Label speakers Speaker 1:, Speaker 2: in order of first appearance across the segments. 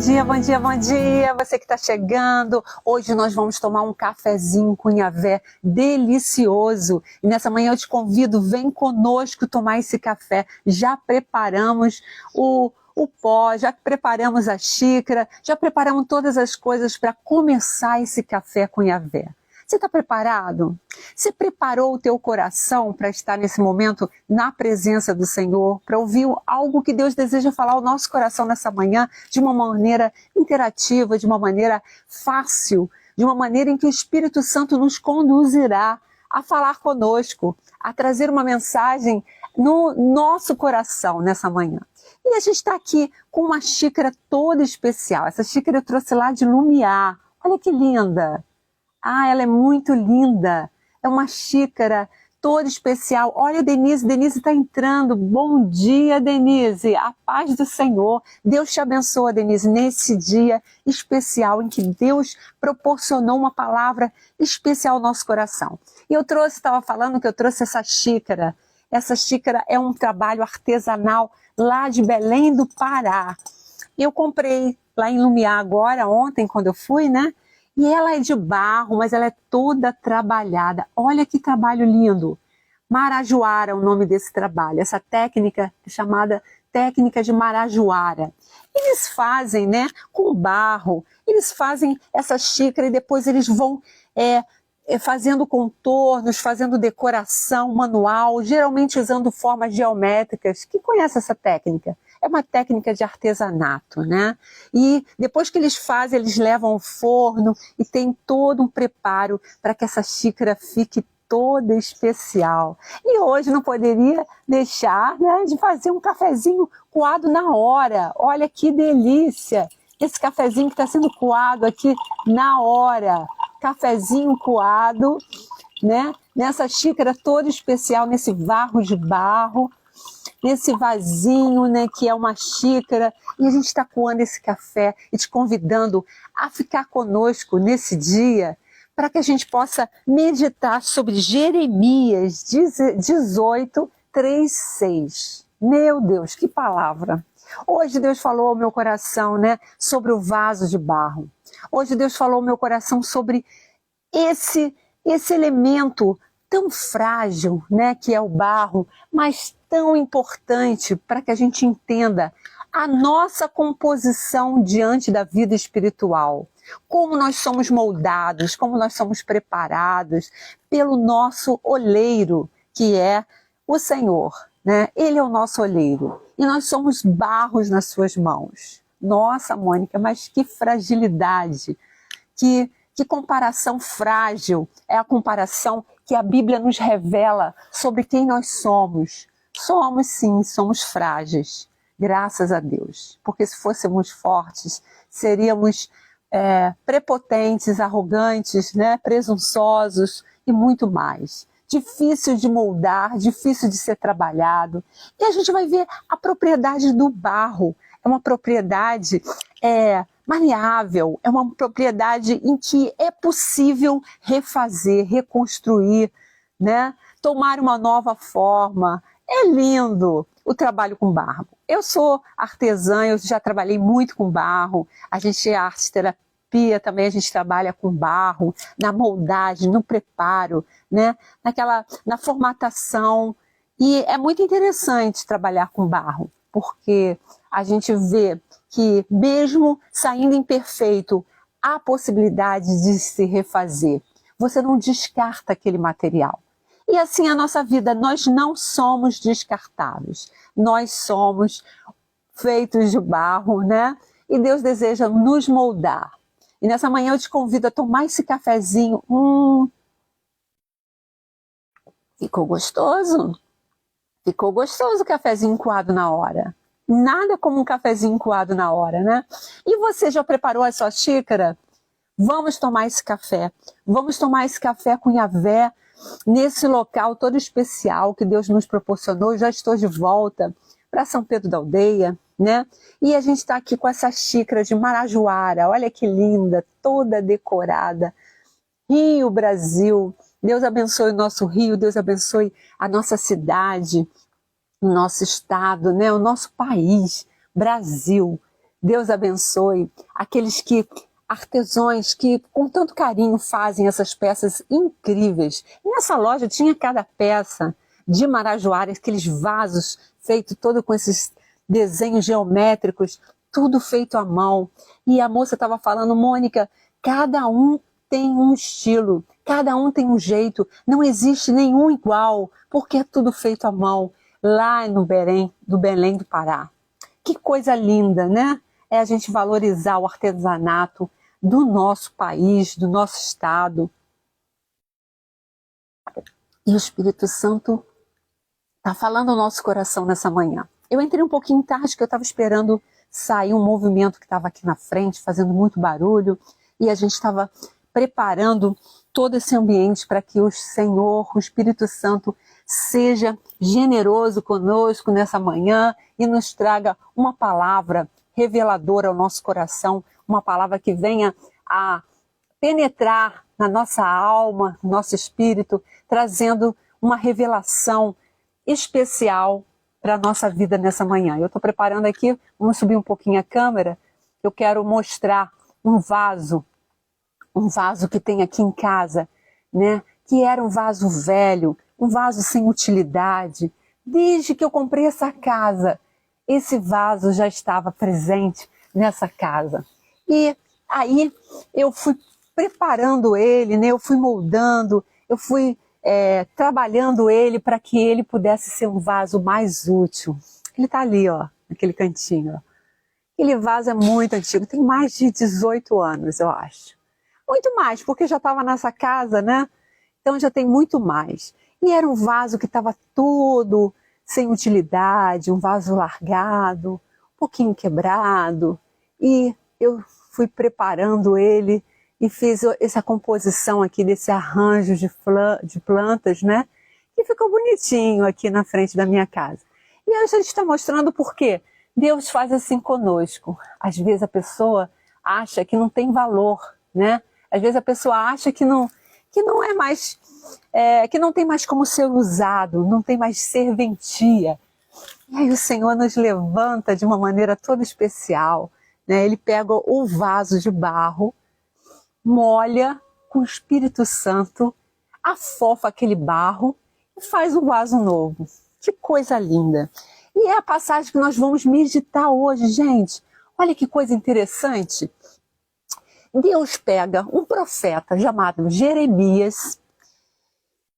Speaker 1: dia, bom dia, bom dia! Você que está chegando, hoje nós vamos tomar um cafezinho com Yahvé delicioso. E nessa manhã eu te convido, vem conosco tomar esse café. Já preparamos o pó, já preparamos a xícara, já preparamos todas as coisas para começar esse café com Yahvé. Você está preparado? Você preparou o teu coração para estar nesse momento na presença do Senhor, para ouvir algo que Deus deseja falar ao nosso coração nessa manhã de uma maneira interativa, de uma maneira fácil, de uma maneira em que o Espírito Santo nos conduzirá a falar conosco, a trazer uma mensagem no nosso coração nessa manhã. E a gente está aqui com uma xícara toda especial. Essa xícara eu trouxe lá de Lumiar. Olha que linda! Ah, ela é muito linda. É uma xícara toda especial. Olha, Denise está entrando. Bom dia, Denise. A paz do Senhor. Deus te abençoe, Denise, nesse dia especial em que Deus proporcionou uma palavra especial ao nosso coração. E eu estava falando que eu trouxe essa xícara. Essa xícara é um trabalho artesanal lá de Belém do Pará. Eu comprei lá em Lumiar agora, ontem, quando eu fui, né? E ela é de barro, mas ela é toda trabalhada. Olha que trabalho lindo. Marajoara é o nome desse trabalho. Essa técnica é chamada técnica de Marajoara. Eles fazem, né, com barro. Eles fazem essa xícara e depois eles vão fazendo contornos, fazendo decoração manual, geralmente usando formas geométricas. Quem conhece essa técnica? É uma técnica de artesanato, né? E depois que eles fazem, eles levam ao forno e tem todo um preparo para que essa xícara fique toda especial. E hoje não poderia deixar, né, de fazer um cafezinho coado na hora. Olha que delícia! Esse cafezinho que está sendo coado aqui na hora. Cafezinho coado, né? Nessa xícara toda especial, nesse varro de barro, nesse vasinho, né, que é uma xícara, e a gente está coando esse café e te convidando a ficar conosco nesse dia, para que a gente possa meditar sobre Jeremias 18, 3, 6. Meu Deus, que palavra! Hoje Deus falou ao meu coração, né, sobre o vaso de barro. Hoje Deus falou ao meu coração sobre esse elemento tão frágil, né, que é o barro, mas tão importante para que a gente entenda a nossa composição diante da vida espiritual. Como nós somos moldados, como nós somos preparados pelo nosso oleiro, que é o Senhor, né? Ele é o nosso oleiro e nós somos barros nas suas mãos. Nossa, Mônica, mas que fragilidade, que comparação frágil é a comparação que a Bíblia nos revela sobre quem nós somos. Somos sim, somos frágeis, graças a Deus. Porque se fôssemos fortes, seríamos prepotentes, arrogantes, né, presunçosos e muito mais. Difícil de moldar, difícil de ser trabalhado. E a gente vai ver a propriedade do barro. É uma propriedade maleável, é uma propriedade em que é possível refazer, reconstruir, né? Tomar uma nova forma. É lindo o trabalho com barro. Eu sou artesã, eu já trabalhei muito com barro, a gente é arte terapia também, a gente trabalha com barro, na moldagem, no preparo, né? Na formatação. E é muito interessante trabalhar com barro, porque a gente vê que mesmo saindo imperfeito, há possibilidade de se refazer. Você não descarta aquele material. E assim a nossa vida, nós não somos descartáveis. Nós somos feitos de barro, né? E Deus deseja nos moldar. E nessa manhã eu te convido a tomar esse cafezinho. Ficou gostoso? Ficou gostoso o cafezinho coado na hora. Nada como um cafezinho coado na hora, né? E você já preparou a sua xícara? Vamos tomar esse café. Vamos tomar esse café com Yahvé nesse local todo especial que Deus nos proporcionou. Já estou de volta para São Pedro da Aldeia, né? E a gente está aqui com essa xícara de Marajoara. Olha que linda, toda decorada. Rio, Brasil. Deus abençoe o nosso Rio, Deus abençoe a nossa cidade, o nosso estado, né? O nosso país, Brasil. Deus abençoe aqueles artesãos que com tanto carinho fazem essas peças incríveis. Nessa loja tinha cada peça de marajoara, aqueles vasos feitos todo com esses desenhos geométricos, tudo feito à mão. E a moça estava falando, Mônica, cada um tem um estilo, cada um tem um jeito, não existe nenhum igual, porque é tudo feito à mão, lá no Belém do Pará. Que coisa linda, né? É a gente valorizar o artesanato do nosso país, do nosso estado. E o Espírito Santo está falando ao nosso coração nessa manhã. Eu entrei um pouquinho tarde, porque eu estava esperando sair um movimento que estava aqui na frente, fazendo muito barulho, e a gente estava preparando todo esse ambiente para que o Senhor, o Espírito Santo, seja generoso conosco nessa manhã e nos traga uma palavra reveladora ao nosso coração, uma palavra que venha a penetrar na nossa alma, no nosso espírito, trazendo uma revelação especial para a nossa vida nessa manhã. Eu estou preparando aqui, vamos subir um pouquinho a câmera, eu quero mostrar um vaso que tem aqui em casa, né? Que era um vaso velho, um vaso sem utilidade. Desde que eu comprei essa casa, esse vaso já estava presente nessa casa. E aí eu fui preparando ele, né? Eu fui moldando, eu fui trabalhando ele para que ele pudesse ser um vaso mais útil. Ele está ali, ó, naquele cantinho. Ó. Aquele vaso é muito antigo, tem mais de 18 anos, eu acho. Muito mais, porque já estava nessa casa, né? Então já tem muito mais. E era um vaso que estava todo sem utilidade, um vaso largado, um pouquinho quebrado. E eu fui preparando ele e fiz essa composição aqui desse arranjo de plantas, né? E ficou bonitinho aqui na frente da minha casa. E hoje a gente está mostrando por quê. Deus faz assim conosco. Às vezes a pessoa acha que não tem valor, né? Às vezes a pessoa acha que não é mais, que não tem mais como ser usado, não tem mais serventia. E aí o Senhor nos levanta de uma maneira toda especial, né? Ele pega o vaso de barro, molha com o Espírito Santo, afofa aquele barro e faz um vaso novo. Que coisa linda! E é a passagem que nós vamos meditar hoje, gente. Olha que coisa interessante. Deus pega um profeta chamado Jeremias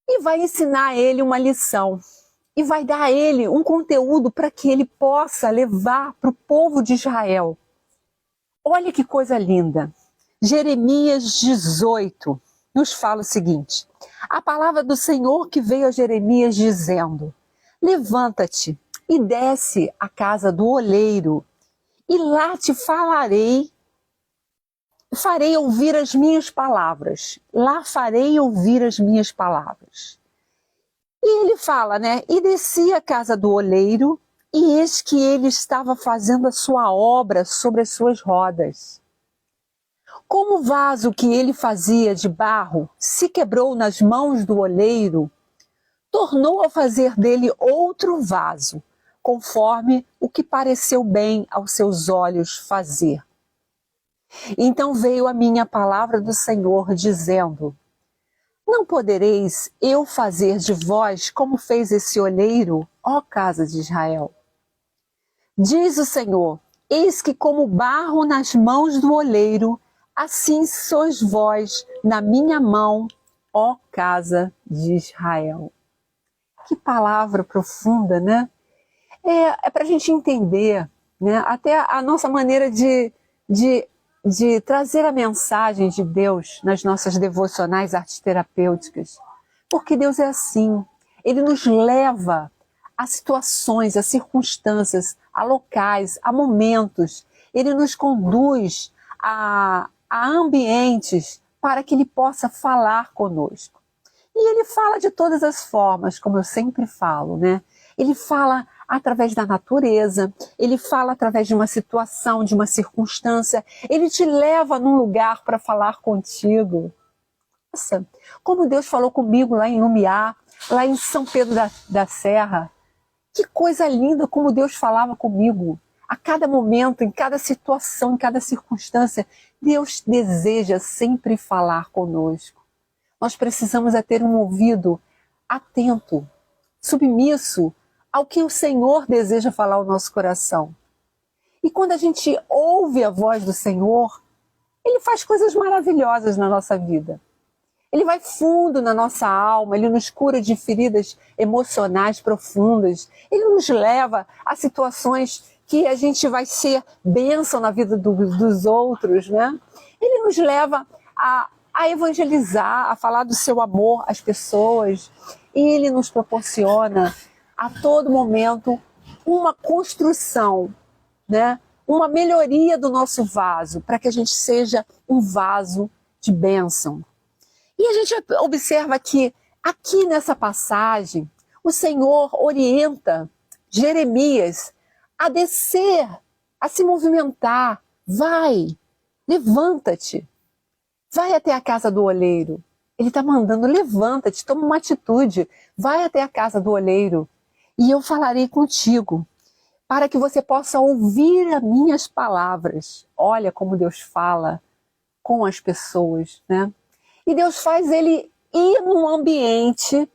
Speaker 1: e vai ensinar a ele uma lição. E vai dar a ele um conteúdo para que ele possa levar para o povo de Israel. Olha que coisa linda. Jeremias 18 nos fala o seguinte. A palavra do Senhor que veio a Jeremias dizendo: levanta-te e desce à casa do oleiro, e lá te farei ouvir as minhas palavras. Lá farei ouvir as minhas palavras. E ele fala, né? E desci à casa do oleiro, e eis que ele estava fazendo a sua obra sobre as suas rodas. Como o vaso que ele fazia de barro se quebrou nas mãos do oleiro, tornou a fazer dele outro vaso, conforme o que pareceu bem aos seus olhos fazer. Então veio a minha palavra do Senhor, dizendo: não podereis eu fazer de vós como fez esse oleiro, ó casa de Israel? Diz o Senhor: eis que como barro nas mãos do oleiro, assim sois vós na minha mão, ó casa de Israel. Que palavra profunda, né? É para a gente entender, né? Até a nossa maneira de trazer a mensagem de Deus nas nossas devocionais arteterapêuticas. Porque Deus é assim. Ele nos leva a situações, a circunstâncias, a locais, a momentos. Ele nos conduz a ambientes para que Ele possa falar conosco. E Ele fala de todas as formas, como eu sempre falo, né? Ele fala através da natureza, ele fala através de uma situação, de uma circunstância, ele te leva num lugar para falar contigo. Nossa, como Deus falou comigo lá em Lumiar, lá em São Pedro da Serra. Que coisa linda como Deus falava comigo. A cada momento, em cada situação, em cada circunstância, Deus deseja sempre falar conosco. Nós precisamos ter um ouvido atento, submisso ao que o Senhor deseja falar ao nosso coração. E quando a gente ouve a voz do Senhor, Ele faz coisas maravilhosas na nossa vida. Ele vai fundo na nossa alma, Ele nos cura de feridas emocionais profundas. Ele nos leva a situações que a gente vai ser bênção na vida dos outros, né? Ele nos leva a evangelizar, a falar do seu amor às pessoas. E Ele nos proporciona a todo momento uma construção, né? Uma melhoria do nosso vaso, para que a gente seja um vaso de bênção. E a gente observa que aqui nessa passagem, o Senhor orienta Jeremias a descer, a se movimentar. Vai, levanta-te, vai até a casa do oleiro. Ele está mandando, levanta-te, toma uma atitude, vai até a casa do oleiro e eu falarei contigo, para que você possa ouvir as minhas palavras. Olha como Deus fala com as pessoas, né? E Deus faz ele ir num ambiente,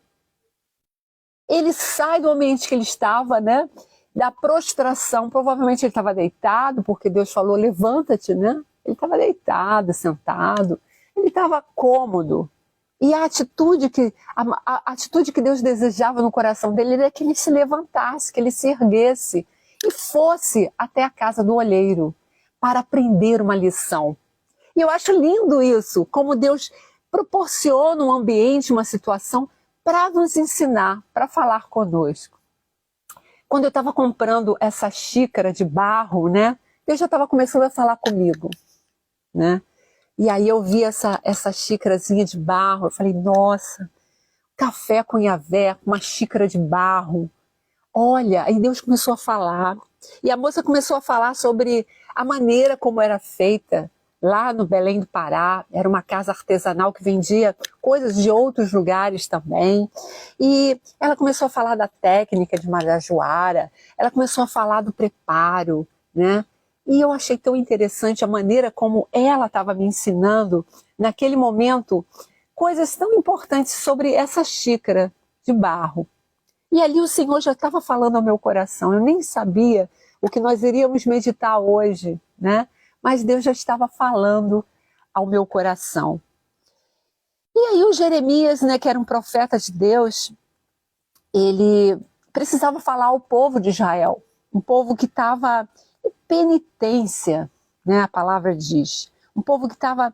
Speaker 1: ele sai do ambiente que ele estava, né? Da prostração, provavelmente ele estava deitado, porque Deus falou, levanta-te, né? Ele estava deitado, sentado, ele estava cômodo. E a atitude que Deus desejava no coração dele era que ele se levantasse, que ele se erguesse e fosse até a casa do olheiro para aprender uma lição. E eu acho lindo isso, como Deus proporciona um ambiente, uma situação para nos ensinar, para falar conosco. Quando eu estava comprando essa xícara de barro, né, Deus já estava começando a falar comigo, né? E aí eu vi essa xícarazinha de barro, eu falei, nossa, café com Yahvé, uma xícara de barro. Olha, aí Deus começou a falar. E a moça começou a falar sobre a maneira como era feita lá no Belém do Pará. Era uma casa artesanal que vendia coisas de outros lugares também. E ela começou a falar da técnica de Marajoara, ela começou a falar do preparo, né? E eu achei tão interessante a maneira como ela estava me ensinando, naquele momento, coisas tão importantes sobre essa xícara de barro. E ali o Senhor já estava falando ao meu coração. Eu nem sabia o que nós iríamos meditar hoje, né? Mas Deus já estava falando ao meu coração. E aí o Jeremias, né, que era um profeta de Deus, ele precisava falar ao povo de Israel. Um povo que estava em penitência, né, a palavra diz. Um povo que estava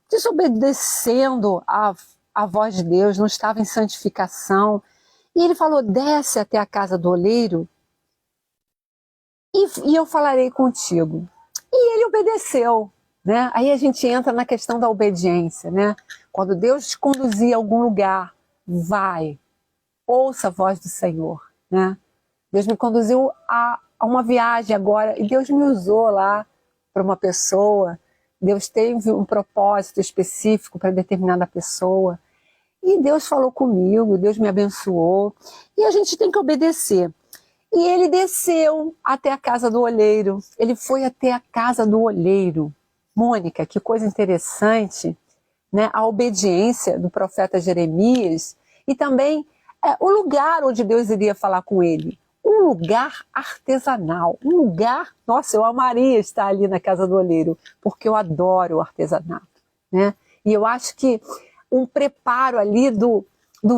Speaker 1: desobedecendo a voz de Deus, não estava em santificação. E ele falou, desce até a casa do oleiro e eu falarei contigo. E ele obedeceu, né? Aí a gente entra na questão da obediência, né? Quando Deus te conduzir a algum lugar, vai, ouça a voz do Senhor, né? Deus me conduziu a uma viagem agora e Deus me usou lá para uma pessoa. Deus teve um propósito específico para determinada pessoa. E Deus falou comigo, Deus me abençoou. E a gente tem que obedecer. E ele desceu até a casa do olheiro. Ele foi até a casa do olheiro. Mônica, que coisa interessante, né? A obediência do profeta Jeremias e também o lugar onde Deus iria falar com ele. Um lugar artesanal, um lugar... Nossa, eu amaria estar ali na casa do olheiro, porque eu adoro o artesanato, né? E eu acho que um preparo ali do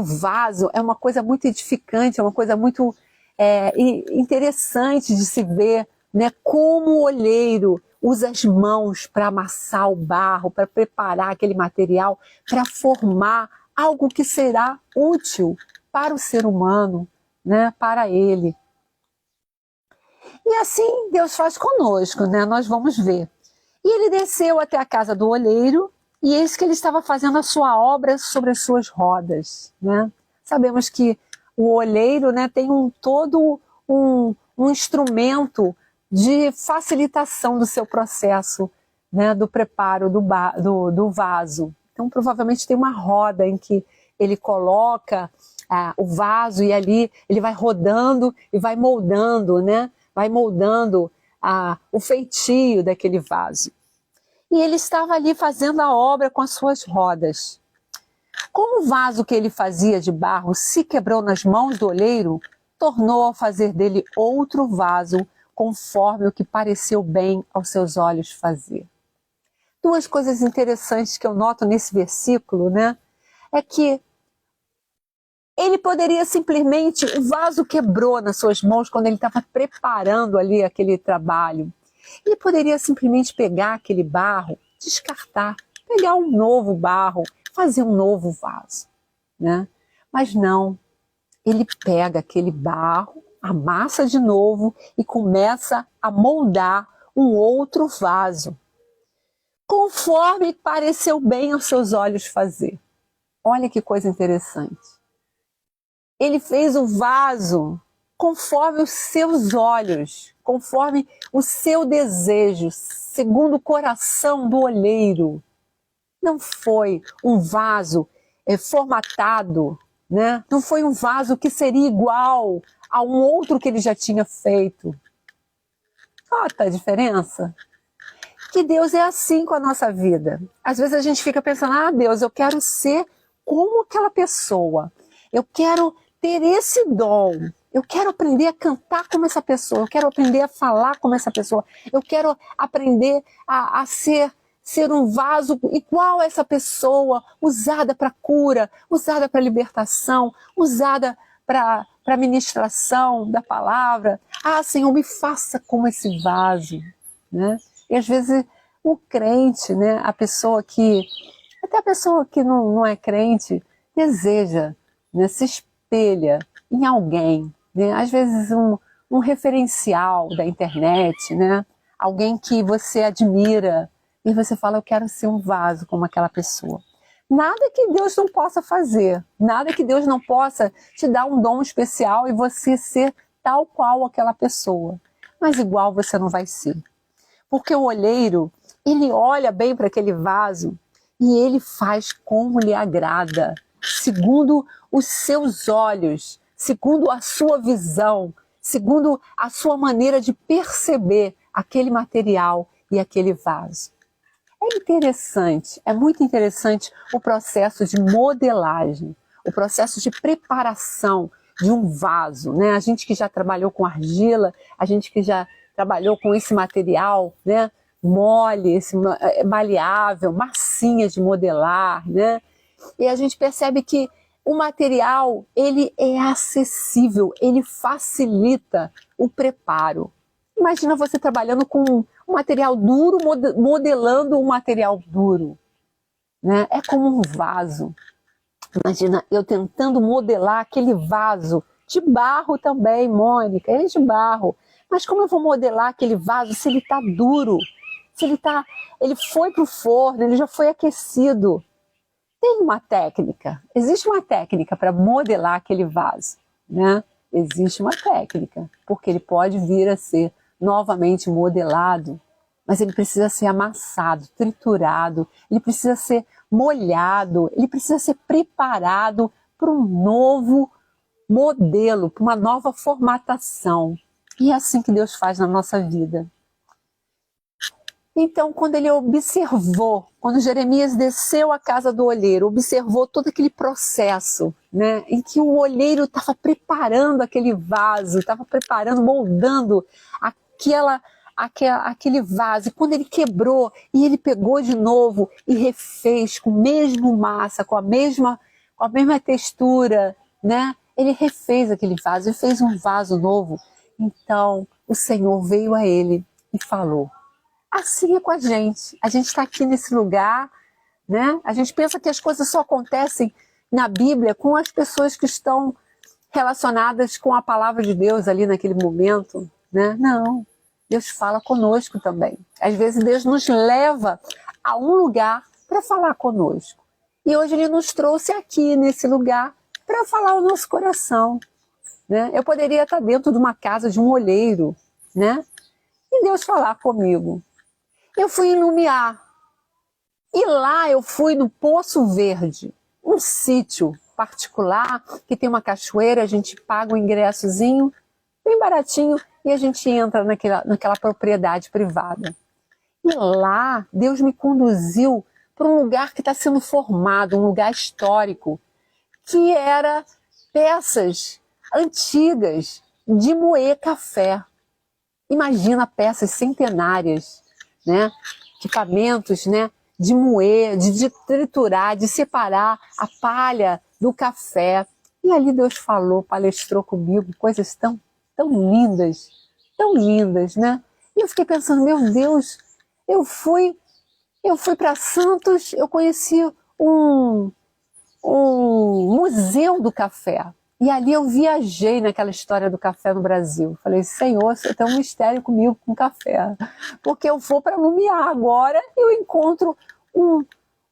Speaker 1: vaso é uma coisa muito edificante, é uma coisa muito interessante de se ver, né? Como o olheiro usa as mãos para amassar o barro, para preparar aquele material, para formar algo que será útil para o ser humano, né? Para ele. E assim Deus faz conosco, né? Nós vamos ver. E ele desceu até a casa do olheiro, e eis que ele estava fazendo a sua obra sobre as suas rodas, né? Sabemos que o olheiro, né, tem todo um instrumento de facilitação do seu processo, né, do preparo do vaso. Então, provavelmente tem uma roda em que ele coloca o vaso e ali ele vai rodando e vai moldando, né, vai moldando o feitio daquele vaso. E ele estava ali fazendo a obra com as suas rodas. Como o vaso que ele fazia de barro se quebrou nas mãos do oleiro, tornou a fazer dele outro vaso, conforme o que pareceu bem aos seus olhos fazer. Duas coisas interessantes que eu noto nesse versículo, né? É que ele poderia simplesmente, o vaso quebrou nas suas mãos quando ele estava preparando ali aquele trabalho. Ele poderia simplesmente pegar aquele barro, descartar, pegar um novo barro, fazer um novo vaso, né? Mas não, ele pega aquele barro, amassa de novo e começa a moldar um outro vaso, conforme pareceu bem aos seus olhos fazer. Olha que coisa interessante. Ele fez o vaso conforme os seus olhos, conforme o seu desejo, segundo o coração do olheiro. Não foi um vaso formatado, né? Não foi um vaso que seria igual a um outro que ele já tinha feito. Nota a diferença? Que Deus é assim com a nossa vida. Às vezes a gente fica pensando, Deus, eu quero ser como aquela pessoa. Eu quero ter esse dom. Eu quero aprender a cantar como essa pessoa. Eu quero aprender a falar como essa pessoa. Eu quero aprender a ser um vaso igual a essa pessoa, usada para cura, usada para libertação, usada para ministração da palavra. Senhor, me faça como esse vaso, né? E às vezes o crente, né, até a pessoa que não é crente, deseja, né, se espelha em alguém, né? Às vezes um referencial da internet, né? Alguém que você admira e você fala, eu quero ser um vaso como aquela pessoa. Nada que Deus não possa fazer, nada que Deus não possa te dar um dom especial e você ser tal qual aquela pessoa. Mas igual você não vai ser. Porque o olheiro, ele olha bem para aquele vaso e ele faz como lhe agrada, segundo os seus olhos, segundo a sua visão, segundo a sua maneira de perceber aquele material e aquele vaso. É interessante, é muito interessante o processo de modelagem, o processo de preparação de um vaso, né? A gente que já trabalhou com argila, a gente que já trabalhou com esse material, né, mole, esse maleável, massinha de modelar, né? E a gente percebe que o material, ele é acessível, ele facilita o preparo. Imagina você trabalhando com um material duro, modelando um material duro, né? É como um vaso. Imagina eu tentando modelar aquele vaso de barro também, Mônica, é de barro. Mas como eu vou modelar aquele vaso se ele está duro? Se ele foi para o forno, ele já foi aquecido. Tem uma técnica, existe uma técnica para modelar aquele vaso, né? Existe uma técnica, porque ele pode vir a ser novamente modelado, mas ele precisa ser amassado, triturado, ele precisa ser molhado, ele precisa ser preparado para um novo modelo, para uma nova formatação. E é assim que Deus faz na nossa vida. Então, quando ele observou, quando Jeremias desceu à casa do olheiro, observou todo aquele processo, né, em que o olheiro estava preparando aquele vaso, estava preparando, moldando aquele vaso. E quando ele quebrou, e ele pegou de novo e refez com a mesma massa, com a mesma textura, né? Ele refez aquele vaso e fez um vaso novo. Então, o Senhor veio a ele e falou. Assim é com a gente está aqui nesse lugar, né? A gente pensa que as coisas só acontecem na Bíblia com as pessoas que estão relacionadas com a palavra de Deus ali naquele momento, né? Não, Deus fala conosco também. Às vezes Deus nos leva a um lugar para falar conosco. E hoje Ele nos trouxe aqui nesse lugar para falar o nosso coração, né? Eu poderia estar dentro de uma casa de um olheiro, né? E Deus falar comigo. Eu fui em Lumiar. E lá eu fui no Poço Verde, um sítio particular que tem uma cachoeira, a gente paga um ingressozinho bem baratinho, e a gente entra naquela propriedade privada. E lá, Deus me conduziu para um lugar que está sendo formado, um lugar histórico, que era peças antigas de moer café. Imagina peças centenárias, né? Equipamentos, né? De moer, de triturar, de separar a palha do café. E ali Deus falou, palestrou comigo, coisas tão lindas, né? E eu fiquei pensando, meu Deus, eu fui para Santos, eu conheci um museu do café. E ali eu viajei naquela história do café no Brasil. Falei, Senhor, você tem um mistério comigo com café. Porque eu vou para Lumiar agora e eu encontro um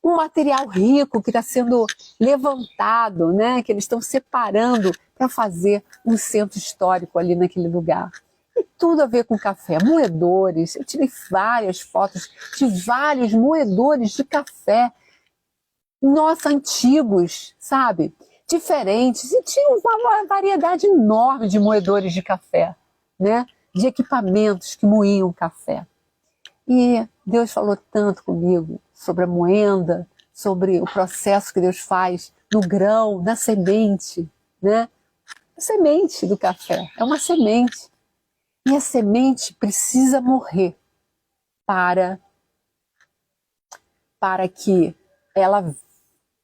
Speaker 1: material rico que está sendo levantado, né? Que eles estão separando para fazer um centro histórico ali naquele lugar. E tudo a ver com café. Moedores, eu tirei várias fotos de vários moedores de café. Nossa, antigos, sabe? Diferentes, e tinha uma variedade enorme de moedores de café, né? De equipamentos que moíam café. E Deus falou tanto comigo sobre a moenda, sobre o processo que Deus faz no grão, na semente, né? A semente do café é uma semente. E a semente precisa morrer para que ela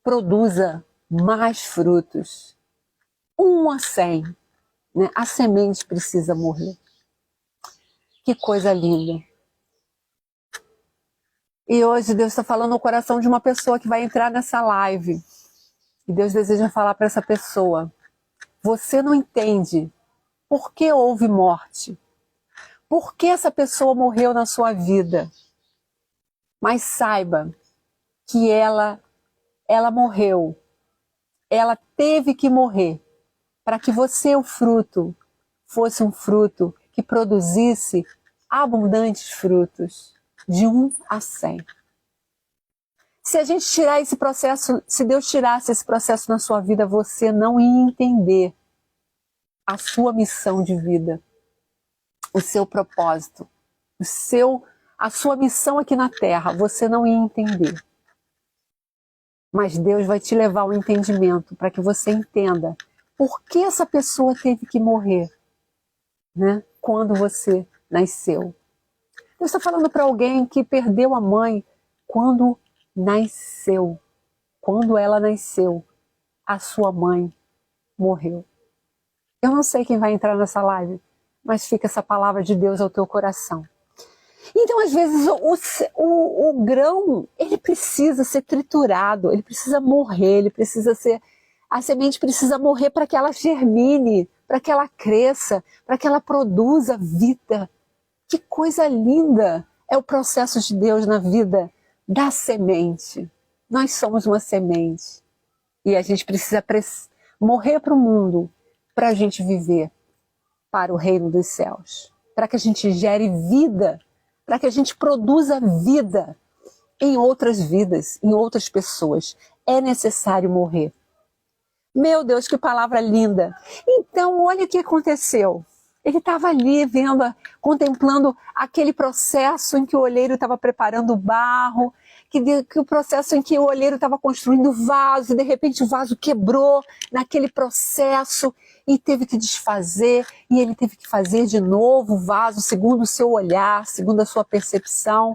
Speaker 1: produza mais frutos. 1 a 100, né? A semente precisa morrer. Que coisa linda. E hoje Deus está falando no coração de uma pessoa que vai entrar nessa live. E Deus deseja falar para essa pessoa. Você não entende por que houve morte. Por que essa pessoa morreu na sua vida. Mas saiba que ela morreu. Ela teve que morrer para que você, o fruto, fosse um fruto que produzisse abundantes frutos, de 1 a 100. Se a gente tirar esse processo, se Deus tirasse esse processo na sua vida, você não ia entender a sua missão de vida, o seu propósito, a sua missão aqui na Terra, você não ia entender. Mas Deus vai te levar ao entendimento para que você entenda por que essa pessoa teve que morrer, né? Quando você nasceu. Deus está falando para alguém que perdeu a mãe quando nasceu. Quando ela nasceu, a sua mãe morreu. Eu não sei quem vai entrar nessa live, mas fica essa palavra de Deus ao teu coração. Então, às vezes, o grão, ele precisa ser triturado, ele precisa morrer, a semente precisa morrer para que ela germine, para que ela cresça, para que ela produza vida. Que coisa linda é o processo de Deus na vida da semente. Nós somos uma semente e a gente precisa morrer para o mundo para a gente viver para o reino dos céus, para que a gente gere vida, para que a gente produza vida em outras vidas, em outras pessoas. É necessário morrer. Meu Deus, que palavra linda! Então, olha o que aconteceu. Ele estava ali contemplando aquele processo em que o olheiro estava preparando o barro, que o processo em que o olheiro estava construindo o vaso, e de repente o vaso quebrou naquele processo e teve que desfazer, e ele teve que fazer de novo o vaso segundo o seu olhar, segundo a sua percepção.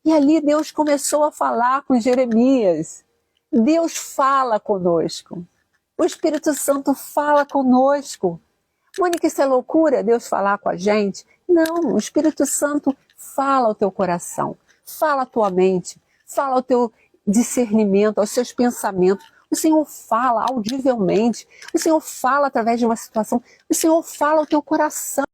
Speaker 1: E ali Deus começou a falar com Jeremias. Deus fala conosco. O Espírito Santo fala conosco. Mônica, isso é loucura, Deus falar com a gente? Não, o Espírito Santo fala ao teu coração, fala à tua mente, fala ao teu discernimento, aos seus pensamentos. O Senhor fala audivelmente, o Senhor fala através de uma situação, o Senhor fala ao teu coração.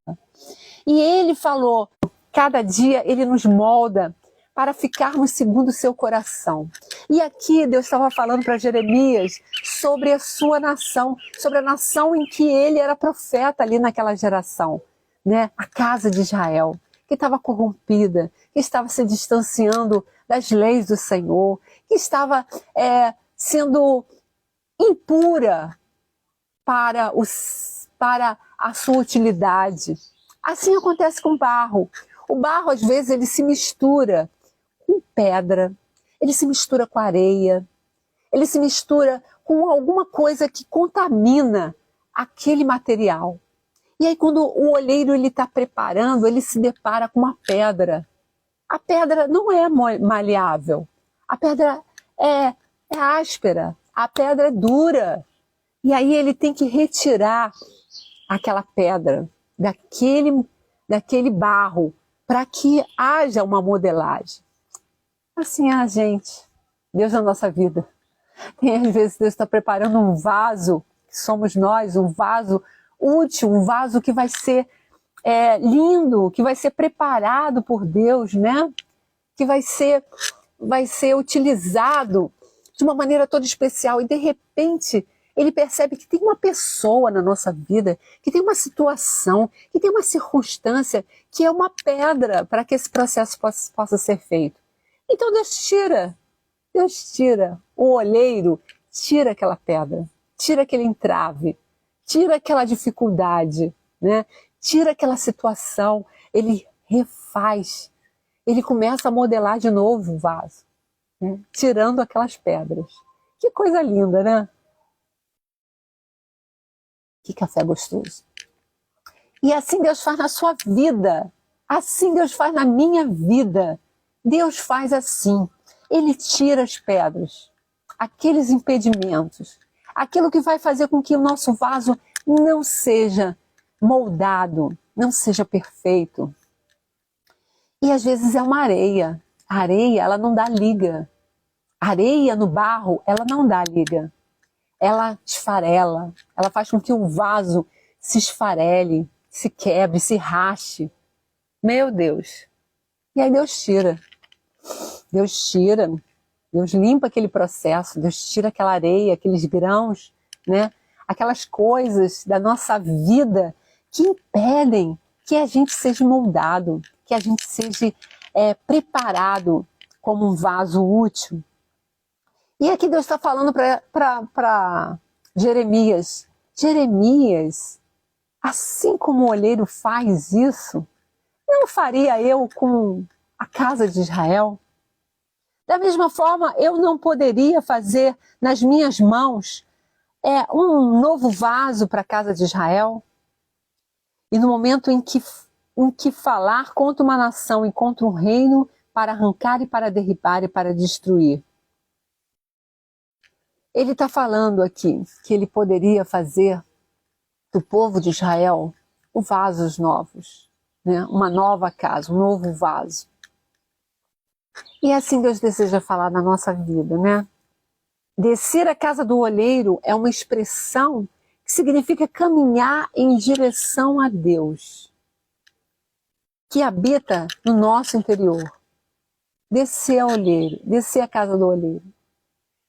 Speaker 1: E Ele falou, cada dia Ele nos molda para ficarmos segundo o seu coração. E aqui Deus estava falando para Jeremias sobre a sua nação, sobre a nação em que ele era profeta ali naquela geração, né? A casa de Israel, que estava corrompida, que estava se distanciando das leis do Senhor, que estava sendo impura para a sua utilidade. Assim acontece com o barro. O barro, às vezes, ele se mistura com pedra, ele se mistura com areia, ele se mistura com alguma coisa que contamina aquele material. E aí, quando o olheiro está preparando, ele se depara com uma pedra. A pedra não é maleável, a pedra é áspera, a pedra é dura. E aí ele tem que retirar aquela pedra daquele barro para que haja uma modelagem. Assim é a gente, Deus na nossa vida. Tem às vezes Deus está preparando um vaso, que somos nós, um vaso útil, um vaso que vai ser lindo, que vai ser preparado por Deus, né? Que vai ser utilizado de uma maneira toda especial. E de repente ele percebe que tem uma pessoa na nossa vida, que tem uma situação, que tem uma circunstância que é uma pedra para que esse processo possa ser feito. Então Deus tira o olheiro, tira aquela pedra, tira aquele entrave, tira aquela dificuldade, né? Tira aquela situação, ele refaz, ele começa a modelar de novo o vaso, né? Tirando aquelas pedras. Que coisa linda, né? Que café gostoso. E assim Deus faz na sua vida, assim Deus faz na minha vida. Deus faz assim, Ele tira as pedras, aqueles impedimentos, aquilo que vai fazer com que o nosso vaso não seja moldado, não seja perfeito. E às vezes é uma areia. A areia, ela não dá liga. A areia no barro, ela não dá liga. Ela esfarela, ela faz com que o vaso se esfarele, se quebre, se rache. Meu Deus. E aí Deus tira. Deus tira. Deus limpa aquele processo, Deus tira aquela areia, aqueles grãos, né? Aquelas coisas da nossa vida que impedem que a gente seja moldado, que a gente seja preparado como um vaso útil. E aqui Deus está falando para Jeremias. Jeremias, assim como o olheiro faz isso, não faria eu com a casa de Israel? Da mesma forma, eu não poderia fazer nas minhas mãos um novo vaso para a casa de Israel? E no momento em que falar contra uma nação e contra um reino para arrancar e para derribar e para destruir. Ele está falando aqui que ele poderia fazer do povo de Israel vasos novos, né? Uma nova casa, um novo vaso. E assim Deus deseja falar na nossa vida, né? Descer a casa do olheiro é uma expressão que significa caminhar em direção a Deus, que habita no nosso interior. Descer ao olheiro, descer a casa do olheiro.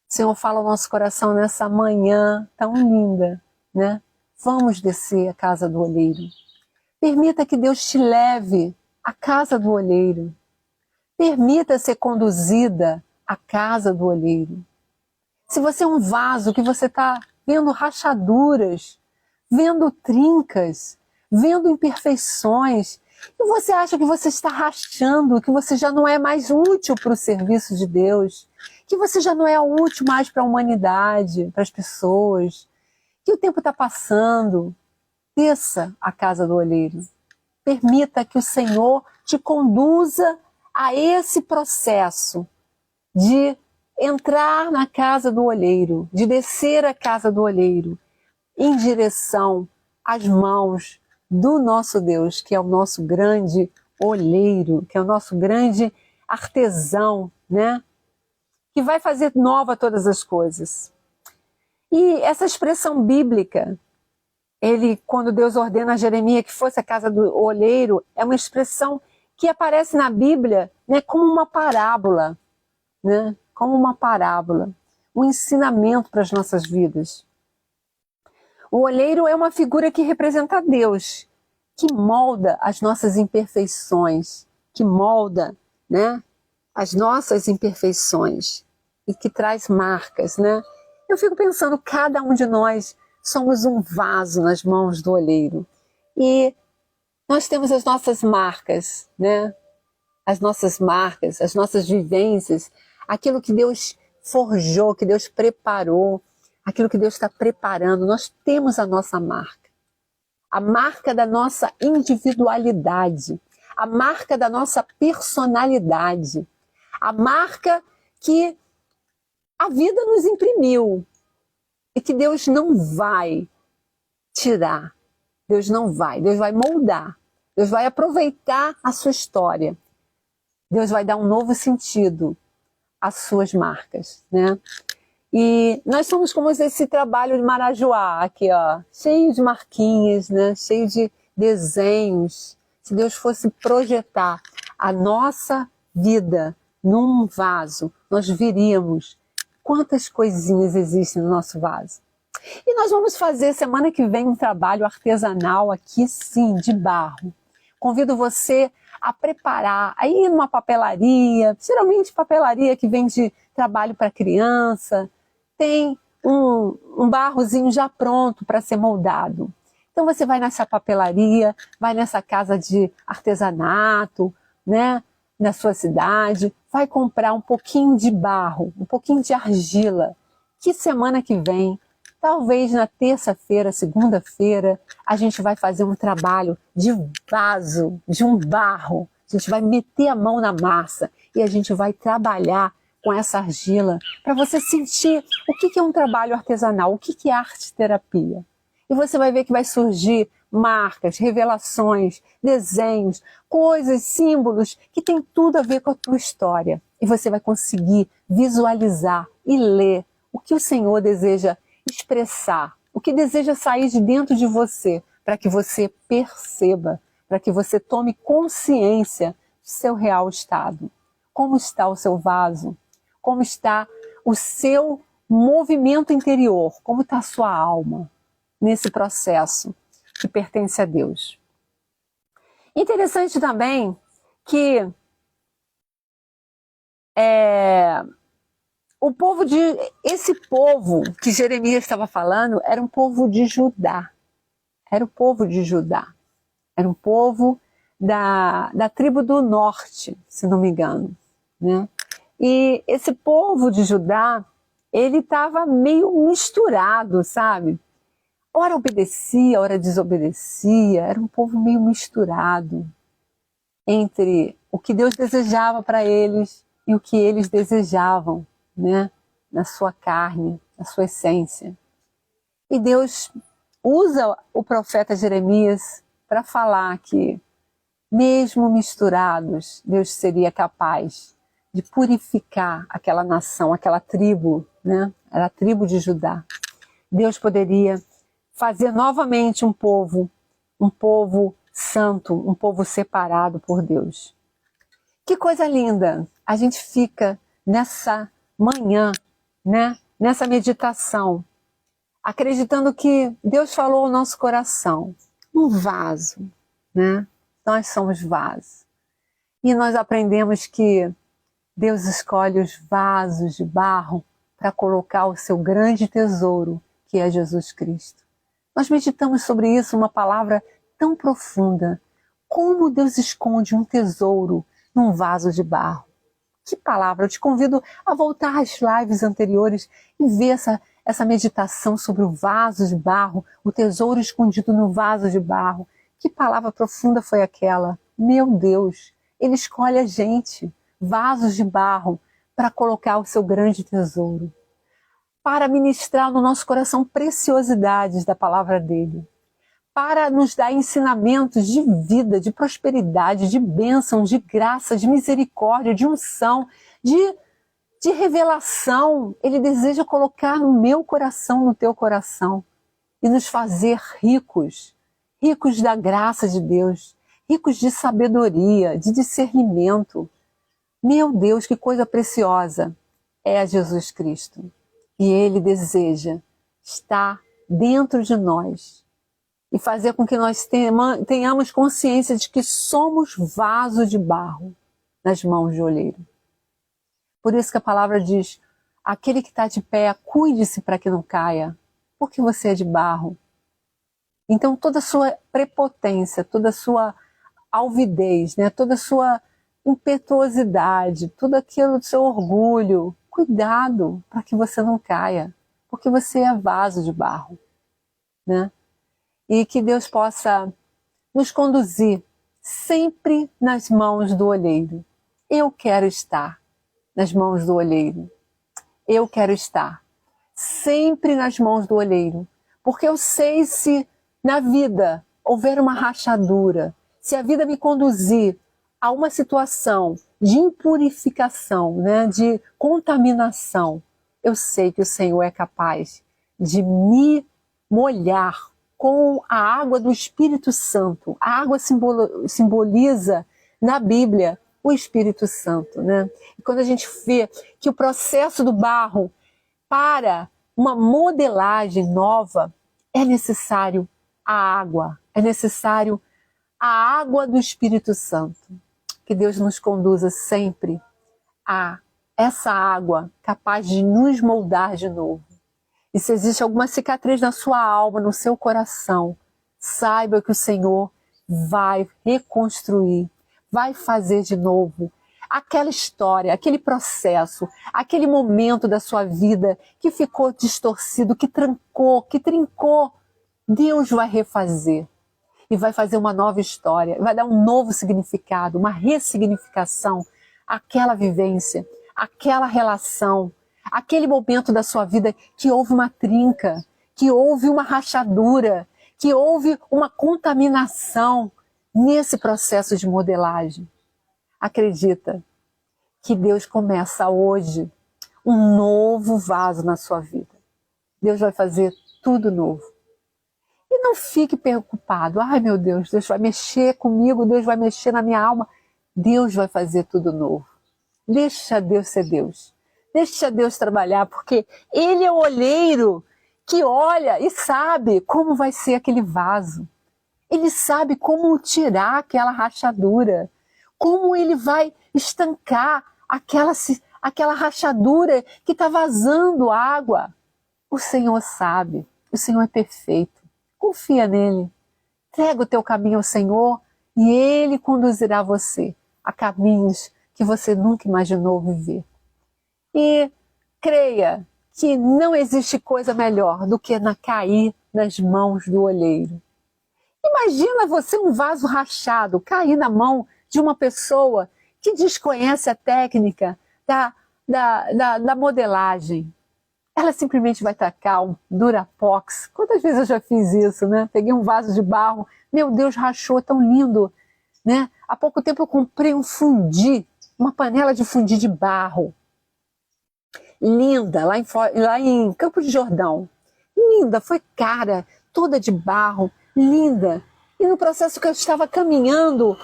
Speaker 1: O Senhor fala ao nosso coração nessa manhã tão linda, né? Vamos descer a casa do olheiro. Permita que Deus te leve à casa do olheiro. Permita ser conduzida à casa do olheiro. Se você é um vaso que você está vendo rachaduras, vendo trincas, vendo imperfeições, e você acha que você está rachando, que você já não é mais útil para o serviço de Deus, que você já não é útil mais para a humanidade, para as pessoas, que o tempo está passando, desça à casa do olheiro. Permita que o Senhor te conduza a esse processo de entrar na casa do olheiro, de descer a casa do olheiro, em direção às mãos do nosso Deus, que é o nosso grande olheiro, que é o nosso grande artesão, né? Que vai fazer nova todas as coisas. E essa expressão bíblica, quando Deus ordena a Jeremias que fosse a casa do olheiro, é uma expressão que aparece na Bíblia, né, como uma parábola, né? Como uma parábola, um ensinamento para as nossas vidas. O olheiro é uma figura que representa Deus, que molda as nossas imperfeições, que molda, né, as nossas imperfeições e que traz marcas, né? Eu fico pensando, cada um de nós somos um vaso nas mãos do olheiro. E nós temos as nossas marcas, né? As nossas marcas, as nossas vivências, aquilo que Deus forjou, que Deus preparou, aquilo que Deus está preparando. Nós temos a nossa marca. A marca da nossa individualidade, a marca da nossa personalidade, a marca que a vida nos imprimiu e que Deus não vai tirar. Deus não vai, Deus vai moldar, Deus vai aproveitar a sua história. Deus vai dar um novo sentido às suas marcas, né? E nós somos como esse trabalho de Marajoá, aqui, ó, cheio de marquinhas, né? Cheio de desenhos. Se Deus fosse projetar a nossa vida num vaso, nós veríamos quantas coisinhas existem no nosso vaso. E nós vamos fazer semana que vem um trabalho artesanal aqui, sim, de barro. Convido você a preparar, a ir numa papelaria, geralmente papelaria que vende trabalho para criança, tem um barrozinho já pronto para ser moldado. Então você vai nessa papelaria, vai nessa casa de artesanato, né, na sua cidade, vai comprar um pouquinho de barro, um pouquinho de argila, que semana que vem, talvez na terça-feira, segunda-feira, a gente vai fazer um trabalho de vaso, de um barro. A gente vai meter a mão na massa e a gente vai trabalhar com essa argila para você sentir o que é um trabalho artesanal, o que é arte-terapia. E você vai ver que vai surgir marcas, revelações, desenhos, coisas, símbolos que tem tudo a ver com a tua história. E você vai conseguir visualizar e ler o que o Senhor deseja expressar, o que deseja sair de dentro de você, para que você perceba, para que você tome consciência do seu real estado. Como está o seu vaso? Como está o seu movimento interior? Como está a sua alma nesse processo que pertence a Deus? Interessante também que esse povo que Jeremias estava falando era um povo de Judá. Era o povo de Judá. Era um povo da tribo do norte, se não me engano, né? E esse povo de Judá, ele estava meio misturado, sabe? Ora obedecia, ora desobedecia. Era um povo meio misturado entre o que Deus desejava para eles e o que eles desejavam, né? Na sua carne, na sua essência. E Deus usa o profeta Jeremias para falar que, mesmo misturados, Deus seria capaz de purificar aquela nação, aquela tribo, né? Era a tribo de Judá. Deus poderia fazer novamente um povo santo, um povo separado por Deus. Que coisa linda! A gente fica nessa manhã, né? Nessa meditação, acreditando que Deus falou ao nosso coração, um vaso, né? Nós somos vasos. E nós aprendemos que Deus escolhe os vasos de barro para colocar o seu grande tesouro, que é Jesus Cristo. Nós meditamos sobre isso, uma palavra tão profunda. Como Deus esconde um tesouro num vaso de barro? Que palavra! Eu te convido a voltar às lives anteriores e ver essa meditação sobre o vaso de barro, o tesouro escondido no vaso de barro. Que palavra profunda foi aquela? Meu Deus! Ele escolhe a gente, vasos de barro, para colocar o seu grande tesouro, para ministrar no nosso coração preciosidades da palavra dele, para nos dar ensinamentos de vida, de prosperidade, de bênção, de graça, de misericórdia, de unção, de revelação. Ele deseja colocar no meu coração, no teu coração, e nos fazer ricos, ricos da graça de Deus, ricos de sabedoria, de discernimento. Meu Deus, que coisa preciosa é Jesus Cristo. E Ele deseja estar dentro de nós e fazer com que nós tenhamos consciência de que somos vaso de barro nas mãos de oleiro. Por isso que a palavra diz, aquele que está de pé, cuide-se para que não caia, porque você é de barro. Então toda a sua prepotência, toda a sua alvidez, né? Toda a sua impetuosidade, tudo aquilo do seu orgulho, cuidado para que você não caia, porque você é vaso de barro, né? E que Deus possa nos conduzir sempre nas mãos do olheiro. Eu quero estar nas mãos do olheiro. Eu quero estar sempre nas mãos do olheiro, porque eu sei se na vida houver uma rachadura, se a vida me conduzir a uma situação de impurificação, né, de contaminação, eu sei que o Senhor é capaz de me molhar com a água do Espírito Santo. A água simboliza na Bíblia o Espírito Santo, né? E quando a gente vê que o processo do barro para uma modelagem nova, é necessário a água, é necessário a água do Espírito Santo. Que Deus nos conduza sempre a essa água capaz de nos moldar de novo. E se existe alguma cicatriz na sua alma, no seu coração, saiba que o Senhor vai reconstruir, vai fazer de novo aquela história, aquele processo, aquele momento da sua vida que ficou distorcido, que trancou, que trincou. Deus vai refazer e vai fazer uma nova história, vai dar um novo significado, uma ressignificação àquela vivência, àquela relação, aquele momento da sua vida que houve uma trinca, que houve uma rachadura, que houve uma contaminação nesse processo de modelagem. Acredita que Deus começa hoje um novo vaso na sua vida. Deus vai fazer tudo novo. E não fique preocupado. Ai, meu Deus vai mexer comigo, Deus vai mexer na minha alma. Deus vai fazer tudo novo. Deixa Deus ser Deus. Deixa Deus trabalhar, porque Ele é o olheiro que olha e sabe como vai ser aquele vaso. Ele sabe como tirar aquela rachadura, como Ele vai estancar aquela rachadura que está vazando água. O Senhor sabe, o Senhor é perfeito. Confia nele, entrega o teu caminho ao Senhor e Ele conduzirá você a caminhos que você nunca imaginou viver. E creia que não existe coisa melhor do que cair nas mãos do olheiro. Imagina você, um vaso rachado, cair na mão de uma pessoa que desconhece a técnica da modelagem. Ela simplesmente vai tacar um Durapox. Quantas vezes eu já fiz isso, né? Peguei um vaso de barro, meu Deus, rachou, tão lindo, né? Há pouco tempo eu comprei um fundi, uma panela de fundi de barro. Linda, lá em Campos de Jordão. Linda, foi cara, toda de barro, linda. E no processo que eu estava caminhando,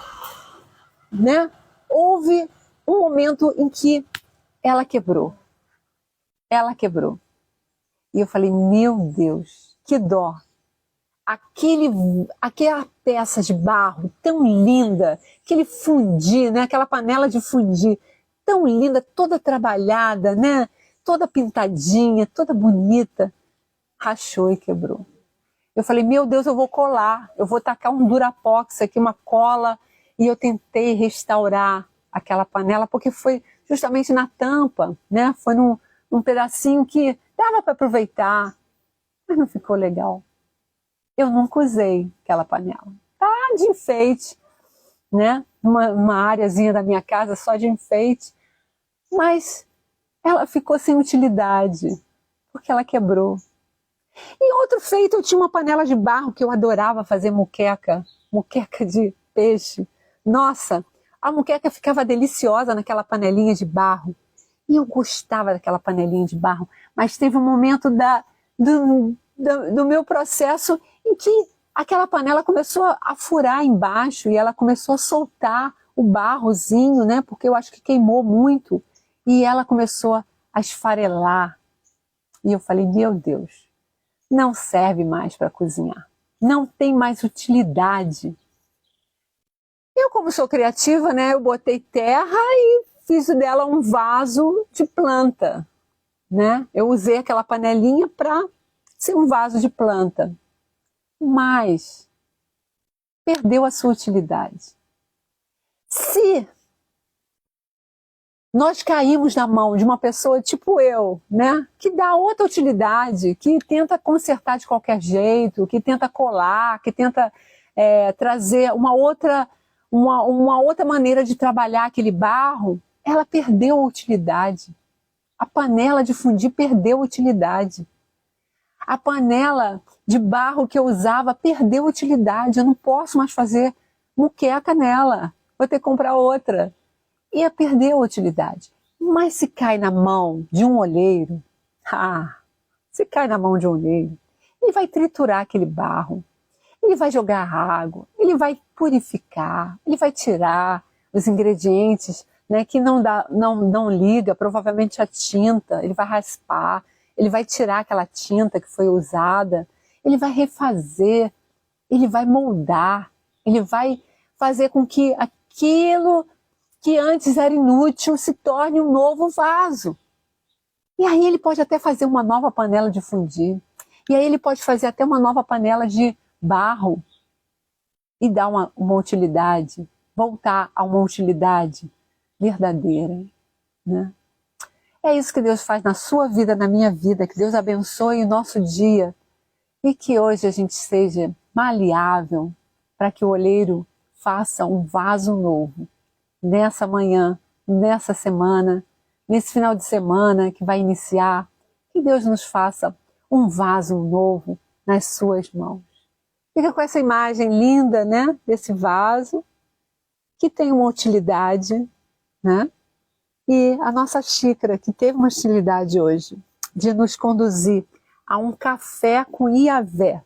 Speaker 1: né? Houve um momento em que ela quebrou. Ela quebrou. E eu falei, meu Deus, que dó. Aquela peça de barro tão linda, aquele fundi, né? Aquela panela de fundi tão linda, toda trabalhada, né? Toda pintadinha, toda bonita, rachou e quebrou. Eu falei, meu Deus, eu vou colar, eu vou tacar um Durapox aqui, uma cola, e eu tentei restaurar aquela panela, porque foi justamente na tampa, né? Foi num pedacinho que dava para aproveitar, mas não ficou legal. Eu nunca usei aquela panela. Tá de enfeite, né? Uma areazinha da minha casa só de enfeite, mas ela ficou sem utilidade, porque ela quebrou. E outro feito, eu tinha uma panela de barro que eu adorava fazer moqueca de peixe. Nossa, a moqueca ficava deliciosa naquela panelinha de barro. E eu gostava daquela panelinha de barro, mas teve um momento do meu processo em que aquela panela começou a furar embaixo e ela começou a soltar o barrozinho, né? Porque eu acho que queimou muito. E ela começou a esfarelar. E eu falei, meu Deus, não serve mais para cozinhar. Não tem mais utilidade. Eu, como sou criativa, né? Eu botei terra e fiz dela um vaso de planta, né? Eu usei aquela panelinha para ser um vaso de planta. mas perdeu a sua utilidade. Se nós caímos na mão de uma pessoa tipo eu, né, que dá outra utilidade, que tenta consertar de qualquer jeito, que tenta colar, que tenta trazer uma outra maneira de trabalhar aquele barro, ela perdeu a utilidade. A panela de fundir perdeu a utilidade. A panela de barro que eu usava perdeu a utilidade. Eu não posso mais fazer muqueca nela. Vou ter que comprar outra. Ia perder a utilidade. Mas se cai na mão de um olheiro, se cai na mão de um olheiro, ele vai triturar aquele barro, ele vai jogar água, ele vai purificar, ele vai tirar os ingredientes, né, que não liga, provavelmente a tinta, ele vai raspar, ele vai tirar aquela tinta que foi usada, ele vai refazer, ele vai moldar, ele vai fazer com que aquilo que antes era inútil se torne um novo vaso. E aí ele pode até fazer uma nova panela de fundir. E aí ele pode fazer até uma nova panela de barro e dar uma utilidade, voltar a uma utilidade verdadeira, né? É isso que Deus faz na sua vida, na minha vida, que Deus abençoe o nosso dia e que hoje a gente seja maleável para que o olheiro faça um vaso novo. Nessa manhã, nessa semana, nesse final de semana que vai iniciar, que Deus nos faça um vaso novo nas suas mãos. Fica com essa imagem linda, né, desse vaso, que tem uma utilidade, né? E a nossa xícara, que teve uma utilidade hoje, de nos conduzir a um café com Yahvé,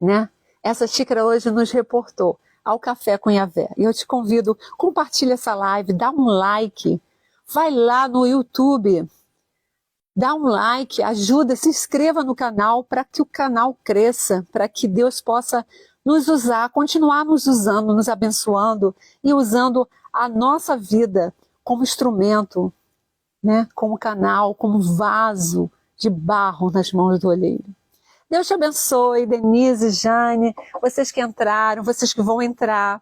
Speaker 1: né? Essa xícara hoje nos reportou ao Café com Yahvé. E eu te convido, compartilha essa live, dá um like, vai lá no YouTube, dá um like, ajuda, se inscreva no canal para que o canal cresça, para que Deus possa nos usar, continuar nos usando, nos abençoando e usando a nossa vida como instrumento, né, como canal, como vaso de barro nas mãos do olheiro. Deus te abençoe, Denise, Jane, vocês que entraram, vocês que vão entrar.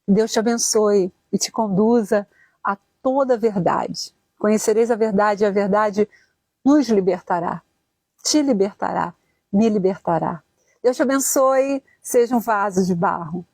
Speaker 1: Deus te abençoe e te conduza a toda a verdade. Conhecereis a verdade e a verdade nos libertará, te libertará, me libertará. Deus te abençoe, seja um vaso de barro.